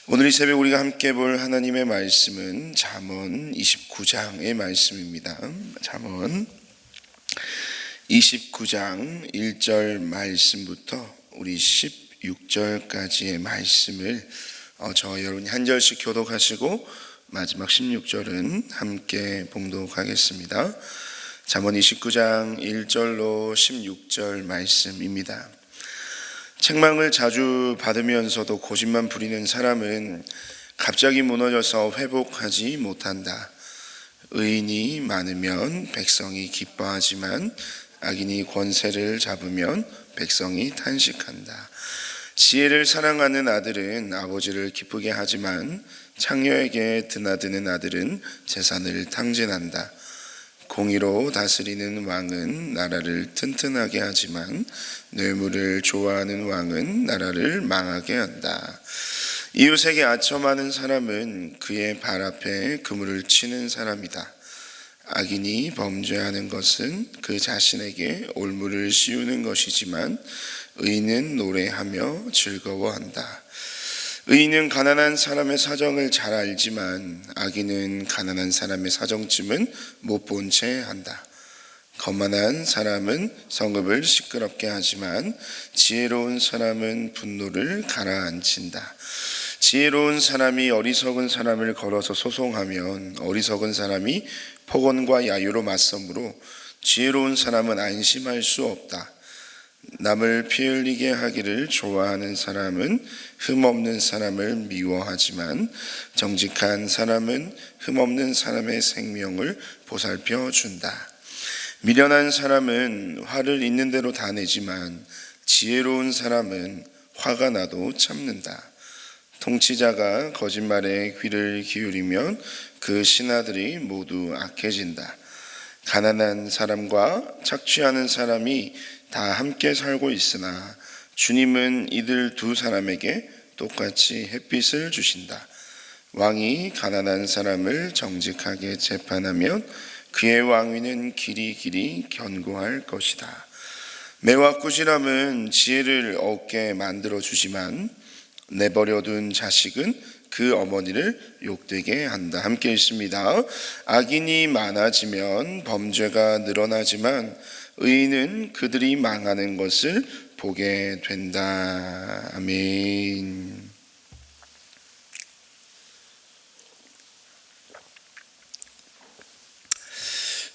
오늘 이 새벽 우리가 함께 볼 하나님의 말씀은 잠언 29장의 말씀입니다. 잠언 29장 1절 말씀부터 우리 16절까지의 말씀을 저와 여러분이 한 절씩 교독하시고 마지막 16절은 함께 봉독하겠습니다. 잠언 29장 1절로 16절 말씀입니다. 책망을 자주 받으면서도 고집만 부리는 사람은 갑자기 무너져서 회복하지 못한다. 의인이 많으면 백성이 기뻐하지만 악인이 권세를 잡으면 백성이 탄식한다. 지혜를 사랑하는 아들은 아버지를 기쁘게 하지만 창녀에게 드나드는 아들은 재산을 탕진한다. 공의로 다스리는 왕은 나라를 튼튼하게 하지만 뇌물을 좋아하는 왕은 나라를 망하게 한다. 이웃에게 아첨하는 사람은 그의 발 앞에 그물을 치는 사람이다. 악인이 범죄하는 것은 그 자신에게 올무를 씌우는 것이지만 의인은 노래하며 즐거워한다. 의인은 가난한 사람의 사정을 잘 알지만 악인은 가난한 사람의 사정쯤은 못 본 채 한다. 거만한 사람은 성읍을 시끄럽게 하지만 지혜로운 사람은 분노를 가라앉힌다. 지혜로운 사람이 어리석은 사람을 걸어서 소송하면 어리석은 사람이 폭언과 야유로 맞서므로 지혜로운 사람은 안심할 수 없다. 남을 피 흘리게 하기를 좋아하는 사람은 흠없는 사람을 미워하지만 정직한 사람은 흠없는 사람의 생명을 보살펴 준다. 미련한 사람은 화를 있는 대로 다 내지만 지혜로운 사람은 화가 나도 참는다. 통치자가 거짓말에 귀를 기울이면 그 신하들이 모두 악해진다. 가난한 사람과 착취하는 사람이 다 함께 살고 있으나 주님은 이들 두 사람에게 똑같이 햇빛을 주신다. 왕이 가난한 사람을 정직하게 재판하면 그의 왕위는 길이 견고할 것이다. 매와 꾸지람은 지혜를 얻게 만들어 주지만 내버려둔 자식은 그 어머니를 욕되게 한다. 함께 읽습니다. 악인이 많아지면 범죄가 늘어나지만 의인은 그들이 망하는 것을 보게 된다. 아멘.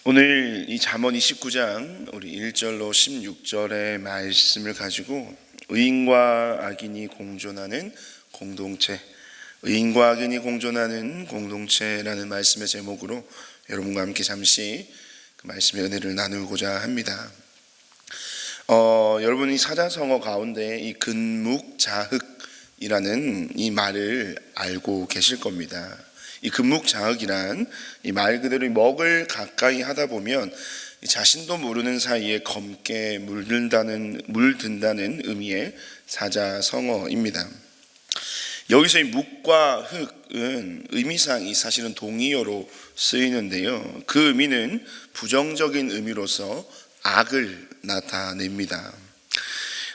오늘 이 잠언 29장 우리 1절로 16절의 말씀을 가지고 의인과 악인이 공존하는 공동체, 의인과 악인이 공존하는 공동체라는 말씀의 제목으로 여러분과 함께 잠시 그 말씀의 은혜를 나누고자 합니다. 여러분이 사자성어 가운데 이 근묵자흑이라는 이 말을 알고 계실 겁니다. 이 근묵자흑이란 이 말 그대로 먹을 가까이 하다 보면 자신도 모르는 사이에 검게 물든다는 의미의 사자성어입니다. 여기서 이 묵과 흑은 의미상 사실은 동의어로 쓰이는데요. 그 의미는 부정적인 의미로서 악을 나타냅니다.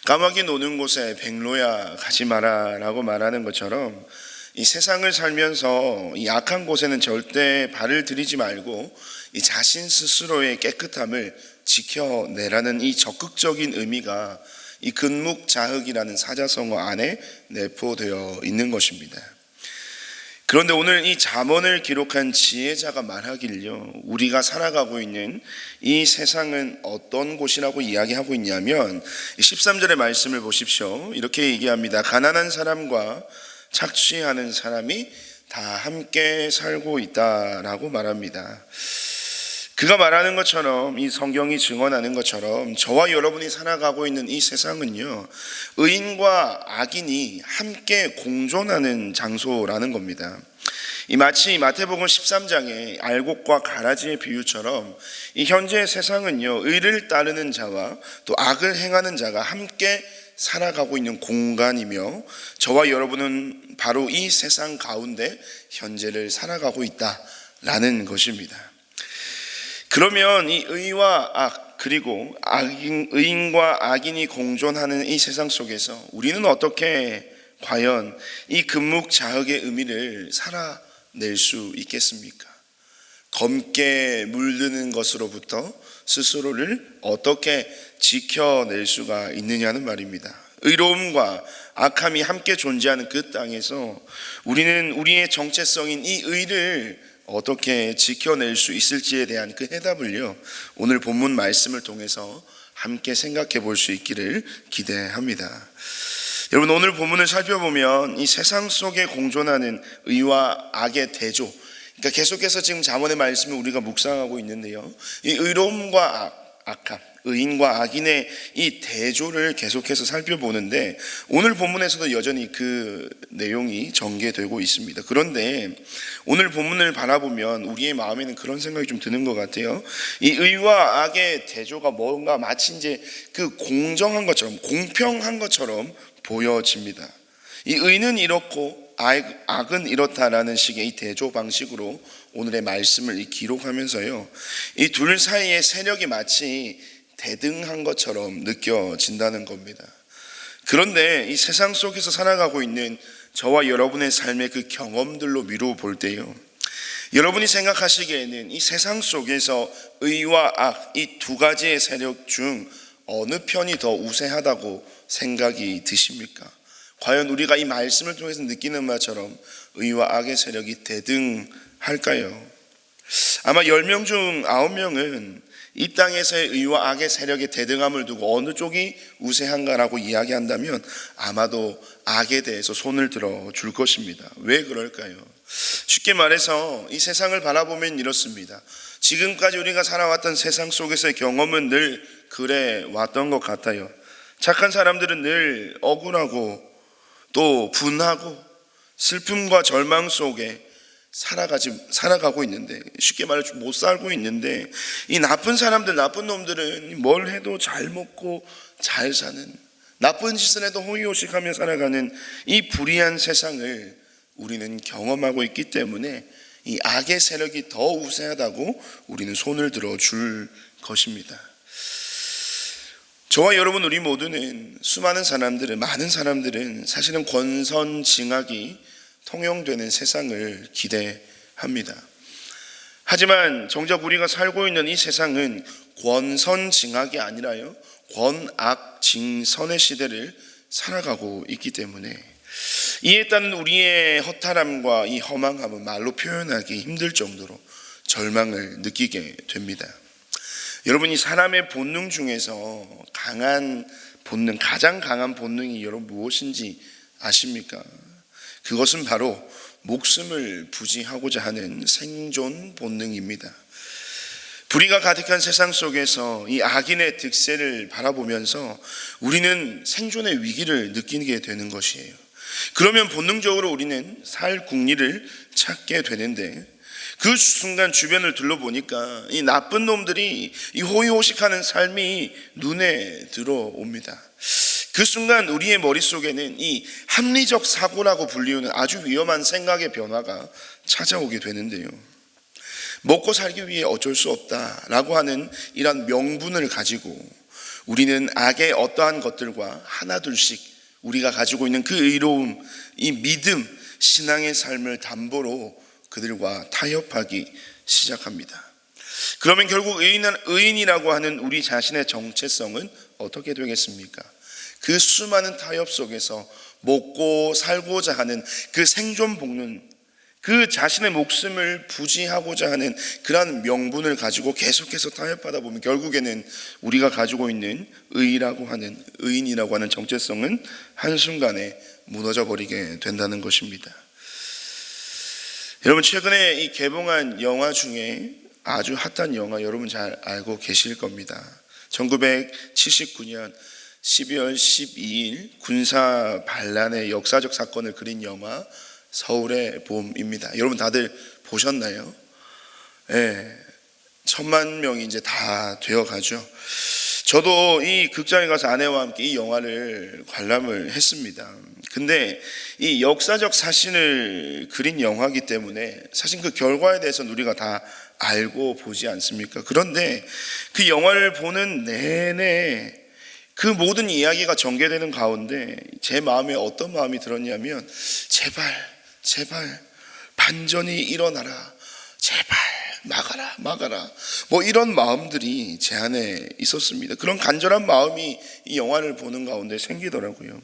까마귀 노는 곳에 백로야 가지 마라 라고 말하는 것처럼 이 세상을 살면서 이 악한 곳에는 절대 발을 들이지 말고 이 자신 스스로의 깨끗함을 지켜내라는 이 적극적인 의미가 이 근묵자흑이라는 사자성어 안에 내포되어 있는 것입니다. 그런데 오늘 이 잠언을 기록한 지혜자가 말하길요, 우리가 살아가고 있는 이 세상은 어떤 곳이라고 이야기하고 있냐면 13절의 말씀을 보십시오. 이렇게 얘기합니다. 가난한 사람과 착취하는 사람이 다 함께 살고 있다라고 말합니다. 그가 말하는 것처럼, 이 성경이 증언하는 것처럼 저와 여러분이 살아가고 있는 이 세상은요, 의인과 악인이 함께 공존하는 장소라는 겁니다. 이 마치 마태복음 13장의 알곡과 가라지의 비유처럼 이 현재의 세상은요, 의를 따르는 자와 또 악을 행하는 자가 함께 살아가고 있는 공간이며 저와 여러분은 바로 이 세상 가운데 현재를 살아가고 있다라는 것입니다. 그러면 이 의와 악, 그리고 의인과 악인이 공존하는 이 세상 속에서 우리는 어떻게 과연 이 금묵자흑의 의미를 살아낼 수 있겠습니까? 검게 물드는 것으로부터 스스로를 어떻게 지켜낼 수가 있느냐는 말입니다. 의로움과 악함이 함께 존재하는 그 땅에서 우리는 우리의 정체성인 이 의를 어떻게 지켜낼 수 있을지에 대한 그 해답을요, 오늘 본문 말씀을 통해서 함께 생각해 볼 수 있기를 기대합니다. 여러분, 오늘 본문을 살펴보면 이 세상 속에 공존하는 의와 악의 대조, 그러니까 계속해서 지금 잠언의 말씀을 우리가 묵상하고 있는데요, 이 의로움과 악함, 의인과 악인의 이 대조를 계속해서 살펴보는데, 오늘 본문에서도 여전히 그 내용이 전개되고 있습니다. 그런데 오늘 본문을 바라보면 우리의 마음에는 그런 생각이 좀 드는 것 같아요. 이 의와 악의 대조가 뭔가 마치 이제 그 공정한 것처럼, 공평한 것처럼 보여집니다. 이 의는 이렇고 악은 이렇다라는 식의 이 대조 방식으로 오늘의 말씀을 기록하면서요, 이 둘 사이의 세력이 마치 대등한 것처럼 느껴진다는 겁니다. 그런데 이 세상 속에서 살아가고 있는 저와 여러분의 삶의 그 경험들로 미루어 볼 때요, 여러분이 생각하시기에는 이 세상 속에서 의와 악, 이 두 가지의 세력 중 어느 편이 더 우세하다고 생각이 드십니까? 과연 우리가 이 말씀을 통해서 느끼는 바처럼 의와 악의 세력이 대등할까요? 아마 10명 중 9명은 이 땅에서의 의와 악의 세력의 대등함을 두고 어느 쪽이 우세한가라고 이야기한다면 아마도 악에 대해서 손을 들어 줄 것입니다. 왜 그럴까요? 쉽게 말해서 이 세상을 바라보면 이렇습니다. 지금까지 우리가 살아왔던 세상 속에서의 경험은 늘 그래 왔던 것 같아요. 착한 사람들은 늘 억울하고 또 분하고 슬픔과 절망 속에 살아가고 있는데, 쉽게 말해 못 살고 있는데, 이 나쁜 사람들, 나쁜 놈들은 뭘 해도 잘 먹고 잘 사는, 나쁜 짓을 해도 호의호식하며 살아가는 이 불의한 세상을 우리는 경험하고 있기 때문에 이 악의 세력이 더 우세하다고 우리는 손을 들어 줄 것입니다. 저와 여러분, 우리 모두는 많은 사람들은 사실은 권선징악이 통용되는 세상을 기대합니다. 하지만 정작 우리가 살고 있는 이 세상은 권선징악이 아니라요, 권악징선의 시대를 살아가고 있기 때문에 이에 따른 우리의 허탈함과 이 허망함은 말로 표현하기 힘들 정도로 절망을 느끼게 됩니다. 여러분, 이 사람의 본능 중에서 가장 강한 본능이 여러분 무엇인지 아십니까? 그것은 바로 목숨을 부지하고자 하는 생존 본능입니다. 불의가 가득한 세상 속에서 이 악인의 득세를 바라보면서 우리는 생존의 위기를 느끼게 되는 것이에요. 그러면 본능적으로 우리는 살 국리를 찾게 되는데, 그 순간 주변을 둘러보니까 이 나쁜 놈들이 이 호의호식하는 삶이 눈에 들어옵니다. 그 순간 우리의 머릿속에는 이 합리적 사고라고 불리우는 아주 위험한 생각의 변화가 찾아오게 되는데요, 먹고 살기 위해 어쩔 수 없다라고 하는 이런 명분을 가지고 우리는 악의 어떠한 것들과 하나둘씩 우리가 가지고 있는 그 의로움, 이 믿음, 신앙의 삶을 담보로 그들과 타협하기 시작합니다. 그러면 결국 의인이라고 하는 우리 자신의 정체성은 어떻게 되겠습니까? 그 수많은 타협 속에서 먹고 살고자 하는 그 생존 본능, 그 자신의 목숨을 부지하고자 하는 그러한 명분을 가지고 계속해서 타협하다 보면 결국에는 우리가 가지고 있는 의인이라고 하는 정체성은 한순간에 무너져 버리게 된다는 것입니다. 여러분, 최근에 이 개봉한 영화 중에 아주 핫한 영화 여러분 잘 알고 계실 겁니다. 1979년 12월 12일 군사 반란의 역사적 사건을 그린 영화 서울의 봄입니다. 여러분 다들 보셨나요? 네, 1000만 명이 이제 다 되어가죠. 저도 이 극장에 가서 아내와 함께 이 영화를 관람을 했습니다. 근데 이 역사적 사실을 그린 영화이기 때문에 사실 그 결과에 대해서는 우리가 다 알고 보지 않습니까? 그런데 그 영화를 보는 내내 그 모든 이야기가 전개되는 가운데 제 마음에 어떤 마음이 들었냐면, 제발 반전이 일어나라, 제발 막아라, 뭐 이런 마음들이 제 안에 있었습니다. 그런 간절한 마음이 이 영화를 보는 가운데 생기더라고요.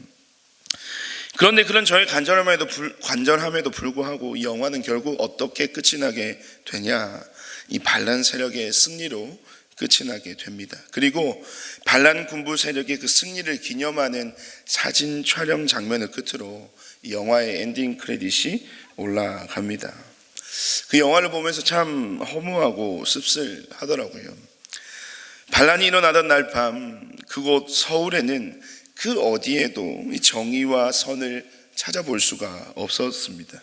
그런데 그런 저의 간절함에도 불구하고 이 영화는 결국 어떻게 끝이 나게 되냐, 이 반란 세력의 승리로 끝이 나게 됩니다. 그리고 반란 군부 세력의 그 승리를 기념하는 사진 촬영 장면을 끝으로 이 영화의 엔딩 크레딧이 올라갑니다. 그 영화를 보면서 참 허무하고 씁쓸하더라고요. 반란이 일어나던 날 밤 그곳 서울에는 그 어디에도 이 정의와 선을 찾아볼 수가 없었습니다.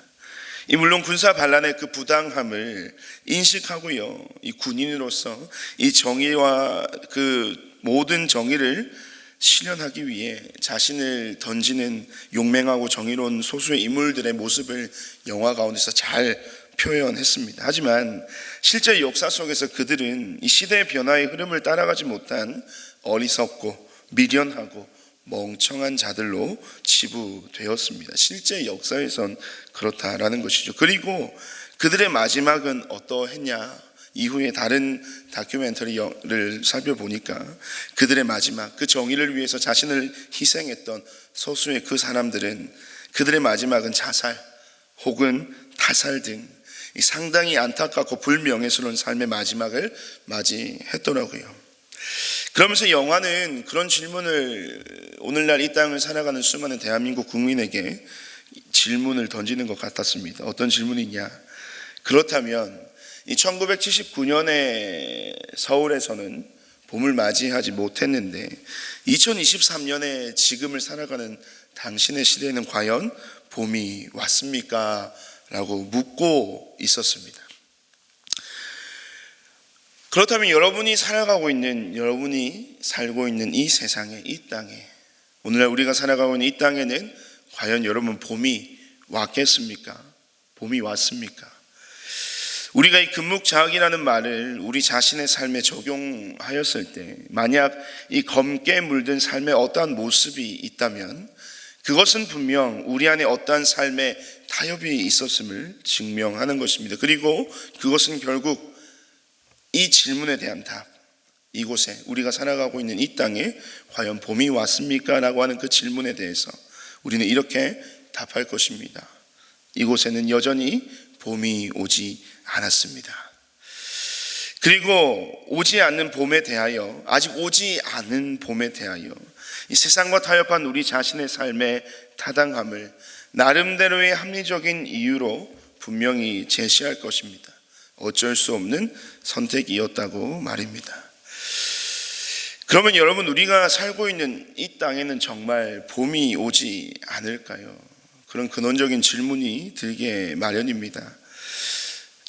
물론 군사 반란의 그 부당함을 인식하고요, 이 군인으로서 이 정의와 그 모든 정의를 실현하기 위해 자신을 던지는 용맹하고 정의로운 소수의 인물들의 모습을 영화 가운데서 잘 표현했습니다. 하지만 실제 역사 속에서 그들은 이 시대의 변화의 흐름을 따라가지 못한 어리석고 미련하고 멍청한 자들로 치부되었습니다. 실제 역사에선 그렇다라는 것이죠. 그리고 그들의 마지막은 어떠했냐, 이후에 다른 다큐멘터리를 살펴보니까 그들의 마지막, 그 정의를 위해서 자신을 희생했던 소수의 그 사람들은 그들의 마지막은 자살 혹은 타살 등 상당히 안타깝고 불명예스러운 삶의 마지막을 맞이했더라고요. 그러면서 영화는 그런 질문을 오늘날 이 땅을 살아가는 수많은 대한민국 국민에게 질문을 던지는 것 같았습니다. 어떤 질문이냐? 그렇다면 이 1979년에 서울에서는 봄을 맞이하지 못했는데 2023년에 지금을 살아가는 당신의 시대에는 과연 봄이 왔습니까? 라고 묻고 있었습니다. 그렇다면 여러분이 살고 있는 이 세상에, 이 땅에, 오늘날 우리가 살아가고 있는 이 땅에는 과연 여러분 봄이 왔겠습니까? 봄이 왔습니까? 우리가 이 금묵자학이라는 말을 우리 자신의 삶에 적용하였을 때 만약 이 검게 물든 삶에 어떠한 모습이 있다면 그것은 분명 우리 안에 어떠한 삶의 타협이 있었음을 증명하는 것입니다. 그리고 그것은 결국 이 질문에 대한 답, 이곳에 우리가 살아가고 있는 이 땅에 과연 봄이 왔습니까? 라고 하는 그 질문에 대해서 우리는 이렇게 답할 것입니다. 이곳에는 여전히 봄이 오지 않았습니다. 그리고 오지 않는 봄에 대하여, 아직 오지 않은 봄에 대하여 이 세상과 타협한 우리 자신의 삶의 타당함을 나름대로의 합리적인 이유로 분명히 제시할 것입니다. 어쩔 수 없는 선택이었다고 말입니다. 그러면 여러분, 우리가 살고 있는 이 땅에는 정말 봄이 오지 않을까요? 그런 근원적인 질문이 들게 마련입니다.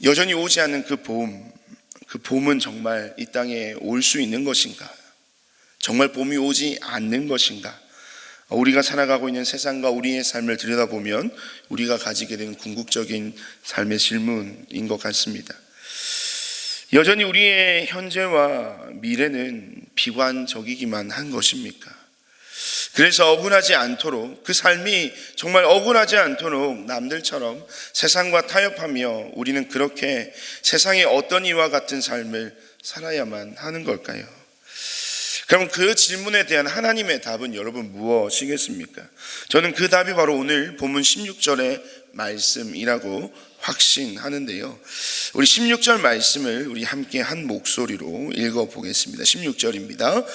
여전히 오지 않는 그 봄은 정말 이 땅에 올 수 있는 것인가? 정말 봄이 오지 않는 것인가? 우리가 살아가고 있는 세상과 우리의 삶을 들여다보면 우리가 가지게 되는 궁극적인 삶의 질문인 것 같습니다. 여전히 우리의 현재와 미래는 비관적이기만 한 것입니까? 그래서 억울하지 않도록, 그 삶이 정말 억울하지 않도록 남들처럼 세상과 타협하며 우리는 그렇게 세상의 어떤 이와 같은 삶을 살아야만 하는 걸까요? 그럼 그 질문에 대한 하나님의 답은 여러분 무엇이겠습니까? 저는 그 답이 바로 오늘 본문 16절의 말씀이라고 확신하는데요. 우리 16절 말씀을 우리 함께 한 목소리로 읽어보겠습니다. 16절입니다.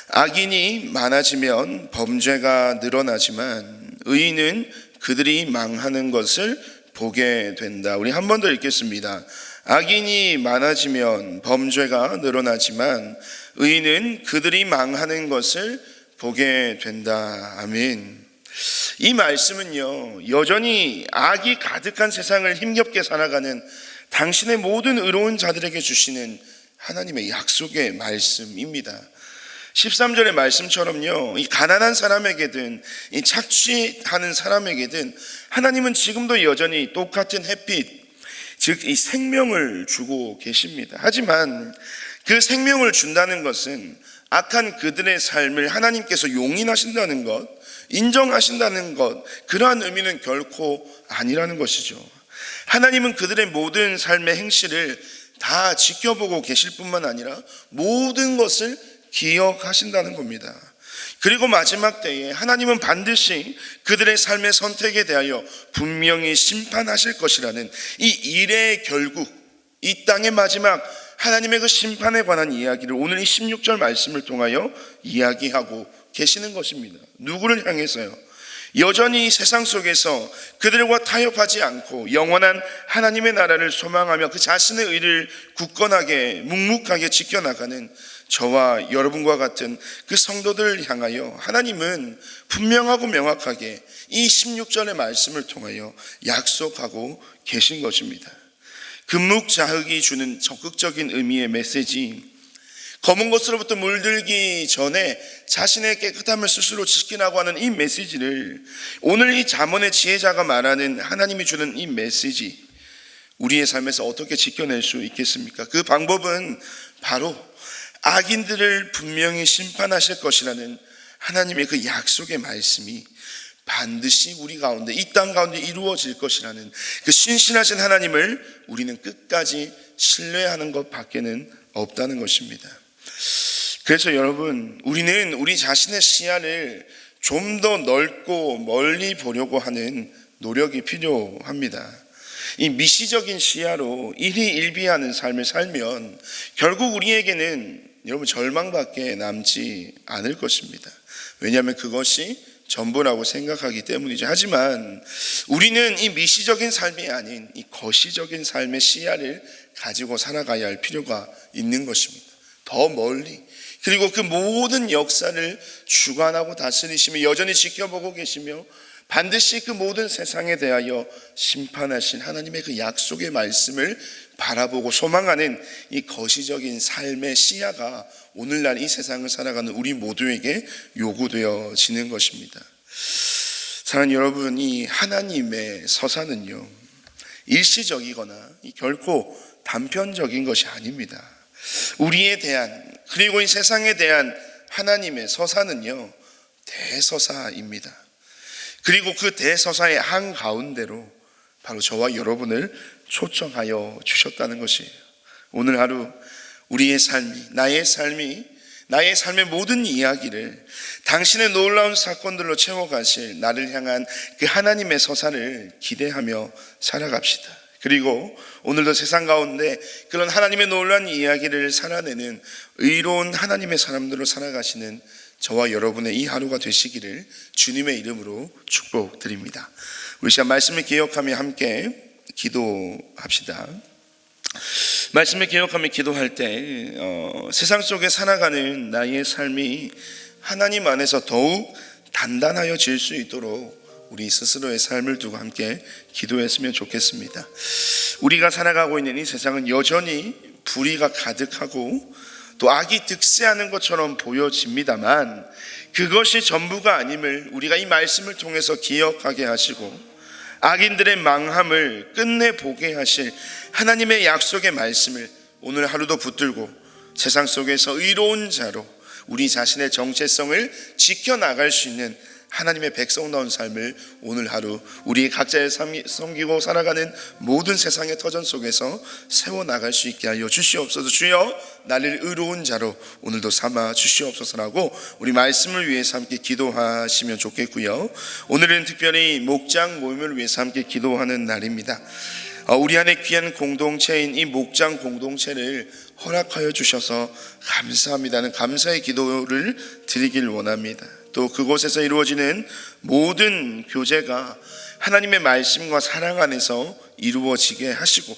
악인이 많아지면 범죄가 늘어나지만 의인은 그들이 망하는 것을 보게 된다. 우리 한 번 더 읽겠습니다. 악인이 많아지면 범죄가 늘어나지만 의인은 그들이 망하는 것을 보게 된다. 아멘. 이 말씀은요, 여전히 악이 가득한 세상을 힘겹게 살아가는 당신의 모든 의로운 자들에게 주시는 하나님의 약속의 말씀입니다. 13절의 말씀처럼요, 이 가난한 사람에게든 이 착취하는 사람에게든 하나님은 지금도 여전히 똑같은 햇빛, 즉 이 생명을 주고 계십니다. 하지만 그 생명을 준다는 것은 악한 그들의 삶을 하나님께서 용인하신다는 것, 인정하신다는 것, 그러한 의미는 결코 아니라는 것이죠. 하나님은 그들의 모든 삶의 행실을 다 지켜보고 계실 뿐만 아니라 모든 것을 기억하신다는 겁니다. 그리고 마지막 때에 하나님은 반드시 그들의 삶의 선택에 대하여 분명히 심판하실 것이라는 이 일의 결국, 이 땅의 마지막 하나님의 그 심판에 관한 이야기를 오늘 이 16절 말씀을 통하여 이야기하고 계시는 것입니다. 누구를 향해서요? 여전히 세상 속에서 그들과 타협하지 않고 영원한 하나님의 나라를 소망하며 그 자신의 의를 굳건하게 묵묵하게 지켜나가는 저와 여러분과 같은 그 성도들을 향하여 하나님은 분명하고 명확하게 이 16절의 말씀을 통하여 약속하고 계신 것입니다. 금묵자흑이 주는 적극적인 의미의 메시지, 검은 것으로부터 물들기 전에 자신의 깨끗함을 스스로 지키라고 하는 이 메시지를 오늘 이 잠언의 지혜자가 말하는 하나님이 주는 이 메시지, 우리의 삶에서 어떻게 지켜낼 수 있겠습니까? 그 방법은 바로 악인들을 분명히 심판하실 것이라는 하나님의 그 약속의 말씀이 반드시 우리 가운데, 이 땅 가운데 이루어질 것이라는 그 신실하신 하나님을 우리는 끝까지 신뢰하는 것 밖에는 없다는 것입니다. 그래서 여러분, 우리는 우리 자신의 시야를 좀 더 넓고 멀리 보려고 하는 노력이 필요합니다. 이 미시적인 시야로 일희일비하는 삶을 살면 결국 우리에게는 여러분 절망밖에 남지 않을 것입니다. 왜냐하면 그것이 전부라고 생각하기 때문이죠. 하지만 우리는 이 미시적인 삶이 아닌 이 거시적인 삶의 시야를 가지고 살아가야 할 필요가 있는 것입니다. 더 멀리, 그리고 그 모든 역사를 주관하고 다스리시며 여전히 지켜보고 계시며 반드시 그 모든 세상에 대하여 심판하신 하나님의 그 약속의 말씀을 바라보고 소망하는 이 거시적인 삶의 시야가 오늘날 이 세상을 살아가는 우리 모두에게 요구되어지는 것입니다. 사랑하는 여러분, 이 하나님의 서사는요, 일시적이거나 결코 단편적인 것이 아닙니다. 우리에 대한, 그리고 이 세상에 대한 하나님의 서사는요, 대서사입니다. 그리고 그 대서사의 한가운데로 바로 저와 여러분을 초청하여 주셨다는 것이에요. 오늘 하루 우리의 삶이, 나의 삶의 모든 이야기를 당신의 놀라운 사건들로 채워가실 나를 향한 그 하나님의 서사를 기대하며 살아갑시다. 그리고 오늘도 세상 가운데 그런 하나님의 놀라운 이야기를 살아내는 의로운 하나님의 사람들로 살아가시는 저와 여러분의 이 하루가 되시기를 주님의 이름으로 축복드립니다. 우리 시간 말씀을 기억하며 함께 기도합시다. 말씀을 기억하며 기도할 때 세상 속에 살아가는 나의 삶이 하나님 안에서 더욱 단단하여질 수 있도록 우리 스스로의 삶을 두고 함께 기도했으면 좋겠습니다. 우리가 살아가고 있는 이 세상은 여전히 불의가 가득하고 또 악이 득세하는 것처럼 보여집니다만 그것이 전부가 아님을 우리가 이 말씀을 통해서 기억하게 하시고 악인들의 망함을 끝내보게 하실 하나님의 약속의 말씀을 오늘 하루도 붙들고 세상 속에서 의로운 자로 우리 자신의 정체성을 지켜나갈 수 있는 하나님의 백성다운 삶을 오늘 하루 우리 각자의 섬기고 살아가는 모든 세상의 터전 속에서 세워나갈 수 있게 하여 주시옵소서. 주여 나를 의로운 자로 오늘도 삼아 주시옵소서라고 우리 말씀을 위해서 함께 기도하시면 좋겠고요. 오늘은 특별히 목장 모임을 위해서 함께 기도하는 날입니다. 우리 안에 귀한 공동체인 이 목장 공동체를 허락하여 주셔서 감사합니다는 감사의 기도를 드리길 원합니다. 또 그곳에서 이루어지는 모든 교제가 하나님의 말씀과 사랑 안에서 이루어지게 하시고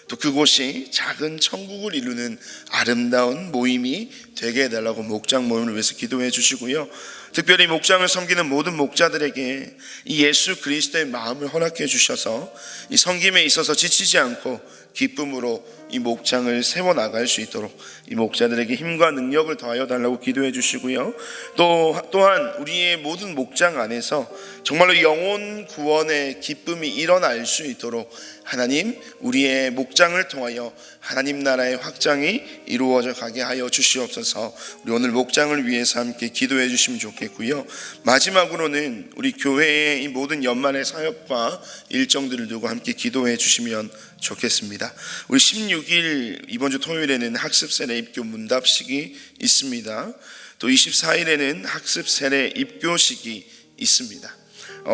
또 그곳이 작은 천국을 이루는 아름다운 모임이 되게 해달라고 목장 모임을 위해서 기도해 주시고요. 특별히 목장을 섬기는 모든 목자들에게 이 예수 그리스도의 마음을 허락해 주셔서 이 섬김에 있어서 지치지 않고 기쁨으로 이 목장을 세워나갈 수 있도록 이 목자들에게 힘과 능력을 더하여 달라고 기도해 주시고요. 또한 우리의 모든 목장 안에서 정말로 영혼 구원의 기쁨이 일어날 수 있도록 하나님, 우리의 목장을 통하여 하나님 나라의 확장이 이루어져 가게 하여 주시옵소서. 우리 오늘 목장을 위해서 함께 기도해 주시면 좋겠고요. 마지막으로는 우리 교회의 이 모든 연말의 사역과 일정들을 두고 함께 기도해 주시면 좋겠습니다. 우리 16일 이번 주 토요일에는 학습 세례 입교 문답식이 있습니다. 또 24일에는 학습 세례 입교식이 있습니다.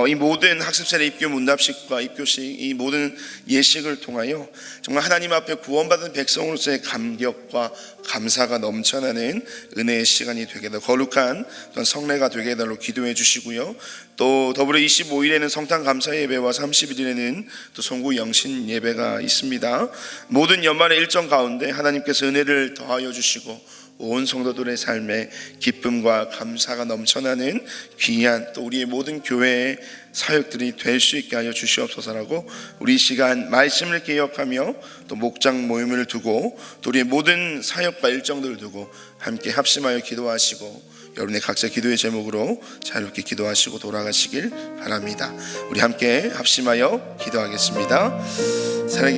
이 모든 학습 세례 입교 문답식과 입교식, 이 모든 예식을 통하여 정말 하나님 앞에 구원받은 백성으로서의 감격과 감사가 넘쳐나는 은혜의 시간이 되게 더 거룩한 성례가 되게 해달라고 기도해 주시고요. 또 더불어 25일에는 성탄 감사 예배와 30일에는 또 송구 영신 예배가 있습니다. 모든 연말의 일정 가운데 하나님께서 은혜를 더하여 주시고 온 성도들의 삶에 기쁨과 감사가 넘쳐나는 귀한 또 우리의 모든 교회의 사역들이 될 수 있게 하여 주시옵소서라고 우리 시간 말씀을 기억하며 또 목장 모임을 두고 또 우리의 모든 사역과 일정들을 두고 함께 합심하여 기도하시고 여러분의 각자 기도의 제목으로 자유롭게 기도하시고 돌아가시길 바랍니다. 우리 함께 합심하여 기도하겠습니다. 사랑의